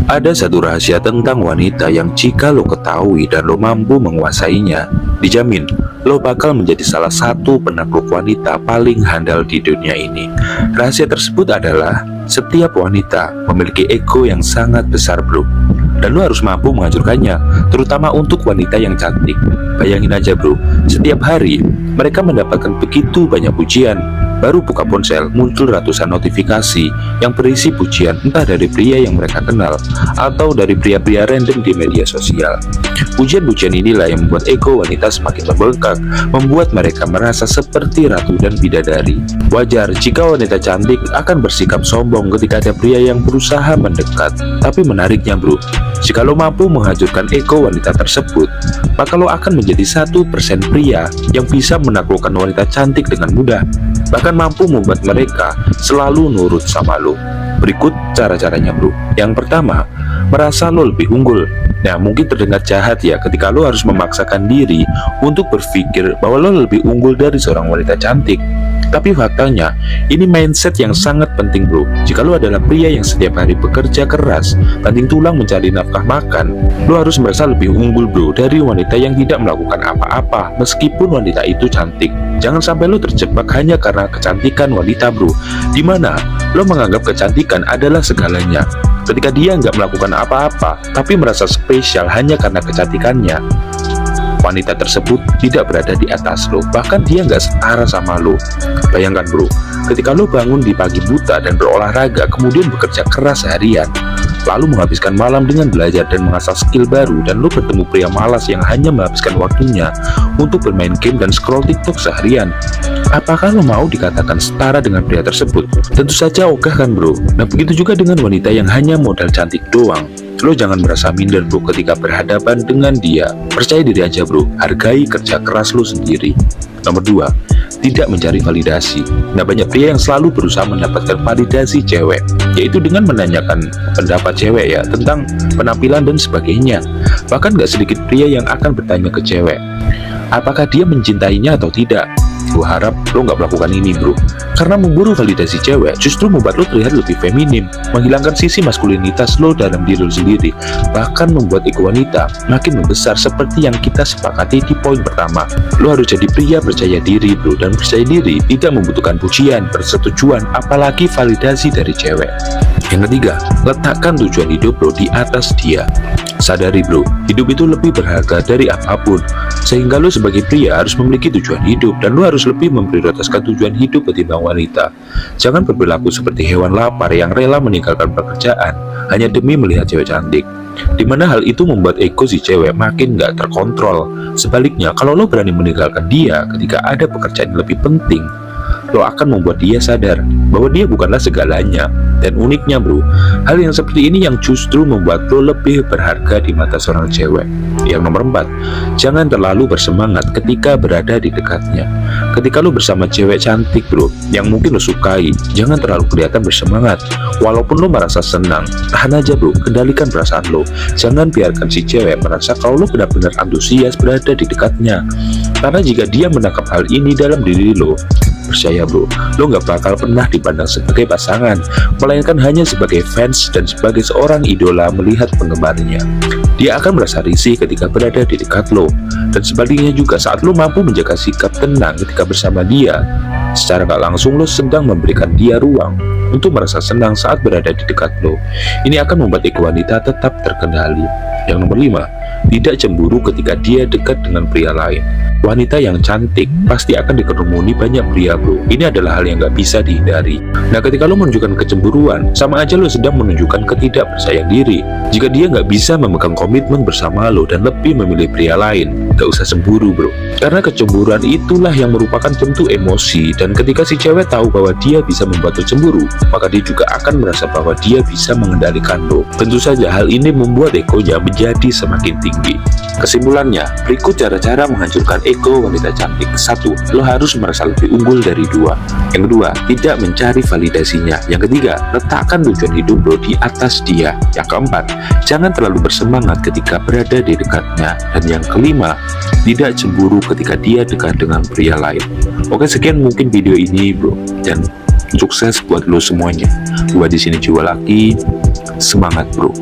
Ada satu rahasia tentang wanita yang jika lo ketahui dan lo mampu menguasainya, dijamin lo bakal menjadi salah satu penakluk wanita paling handal di dunia ini. Rahasia tersebut adalah setiap wanita memiliki ego yang sangat besar bro, dan lo harus mampu menghancurkannya, terutama untuk wanita yang cantik. Bayangin aja bro, setiap hari mereka mendapatkan begitu banyak pujian. Baru buka ponsel, muncul ratusan notifikasi yang berisi pujian, entah dari pria yang mereka kenal atau dari pria-pria random di media sosial. Pujian-pujian inilah yang membuat ego wanita semakin membengkak, membuat mereka merasa seperti ratu dan bidadari. Wajar jika wanita cantik akan bersikap sombong ketika ada pria yang berusaha mendekat. Tapi menariknya bro, jika lo mampu menghancurkan ego wanita tersebut, maka lo akan menjadi 1% pria yang bisa menaklukkan wanita cantik dengan mudah, bahkan mampu membuat mereka selalu nurut sama lo. Berikut cara-caranya bro. Yang pertama, merasa lo lebih unggul. Nah, mungkin terdengar jahat ya ketika lo harus memaksakan diri untuk berpikir bahwa lo lebih unggul dari seorang wanita cantik. Tapi faktanya, ini mindset yang sangat penting bro. Jika lo adalah pria yang setiap hari bekerja keras, banting tulang mencari nafkah makan, lo harus merasa lebih unggul bro dari wanita yang tidak melakukan apa-apa meskipun wanita itu cantik. Jangan sampai lo terjebak hanya karena kecantikan wanita bro, dimana lo menganggap kecantikan adalah segalanya. Ketika dia nggak melakukan apa-apa, tapi merasa spesial hanya karena kecantikannya, wanita tersebut tidak berada di atas lo, bahkan dia nggak setara sama lo. Bayangkan bro, ketika lo bangun di pagi buta dan berolahraga, kemudian bekerja keras seharian, lalu menghabiskan malam dengan belajar dan mengasah skill baru, dan lo bertemu pria malas yang hanya menghabiskan waktunya untuk bermain game dan scroll TikTok seharian, apakah lo mau dikatakan setara dengan pria tersebut? Tentu saja ogah kan bro. Nah, begitu juga dengan wanita yang hanya modal cantik doang. Lo jangan merasa minder bro ketika berhadapan dengan dia. Percaya diri aja bro, hargai kerja keras lo sendiri. Nomor 2, tidak mencari validasi. Nah, banyak pria yang selalu berusaha mendapatkan validasi cewek, yaitu dengan menanyakan pendapat cewek ya tentang penampilan dan sebagainya. Bahkan gak sedikit pria yang akan bertanya ke cewek, apakah dia mencintainya atau tidak. Gue harap lo gak melakukan ini bro, karena memburu validasi cewek justru membuat lo terlihat lebih feminim, menghilangkan sisi maskulinitas lo dalam diri lo sendiri, bahkan membuat ego wanita makin membesar seperti yang kita sepakati di poin pertama. Lo harus jadi pria percaya diri bro, dan percaya diri tidak membutuhkan pujian, persetujuan, apalagi validasi dari cewek. Yang ketiga, letakkan tujuan hidup lo di atas dia. Sadari bro, hidup itu lebih berharga dari apapun, sehingga lo sebagai pria harus memiliki tujuan hidup, dan lo harus lebih memprioritaskan tujuan hidup ketimbang wanita. Jangan berperilaku seperti hewan lapar yang rela meninggalkan pekerjaan hanya demi melihat cewek cantik, dimana hal itu membuat ego si cewek makin gak terkontrol. Sebaliknya, kalau lo berani meninggalkan dia ketika ada pekerjaan yang lebih penting, lo akan membuat dia sadar bahwa dia bukanlah segalanya. Dan uniknya bro, hal yang seperti ini yang justru membuat lo lebih berharga di mata seorang cewek. Yang nomor 4, jangan terlalu bersemangat ketika berada di dekatnya. Ketika lo bersama cewek cantik bro, yang mungkin lo sukai, jangan terlalu kelihatan bersemangat. Walaupun lo merasa senang, tahan aja bro, kendalikan perasaan lo. Jangan biarkan si cewek merasa kalau lo benar-benar antusias berada di dekatnya, karena jika dia menangkap hal ini dalam diri lo, percaya bro, lo gak bakal pernah dipandang sebagai pasangan, melainkan hanya sebagai fans dan sebagai seorang idola melihat penggemarnya. Dia akan merasa risih ketika berada di dekat lo, dan sebaliknya juga saat lo mampu menjaga sikap tenang ketika bersama dia, secara gak langsung lo sedang memberikan dia ruang untuk merasa senang saat berada di dekat lo. Ini akan membuat ego wanita tetap terkendali. Yang nomor 5, tidak cemburu ketika dia dekat dengan pria lain. Wanita yang cantik pasti akan dikerumuni banyak pria bro. Ini adalah hal yang gak bisa dihindari. Nah, ketika lo menunjukkan kecemburuan, sama aja lo sedang menunjukkan ketidakpercayaan diri. Jika dia gak bisa memegang komitmen bersama lo dan lebih memilih pria lain, gak usah cemburu bro, karena kecemburuan itulah yang merupakan bentuk emosi. Dan ketika si cewek tahu bahwa dia bisa membuat lo cemburu, maka dia juga akan merasa bahwa dia bisa mengendalikan lo. Tentu saja hal ini membuat egonya menjadi semakin tinggi. Kesimpulannya, berikut cara-cara menghancurkan ego wanita cantik. 1. Lo harus merasa lebih unggul dari 2. Yang kedua, tidak mencari validasinya. Yang ketiga, letakkan tujuan hidup lo di atas dia. Yang keempat, jangan terlalu bersemangat ketika berada di dekatnya. Dan yang kelima, tidak cemburu ketika dia dekat dengan pria lain. Oke, sekian mungkin video ini bro, dan Sukses buat lo semuanya. Gua di sini Jiwa Laki. Semangat, bro.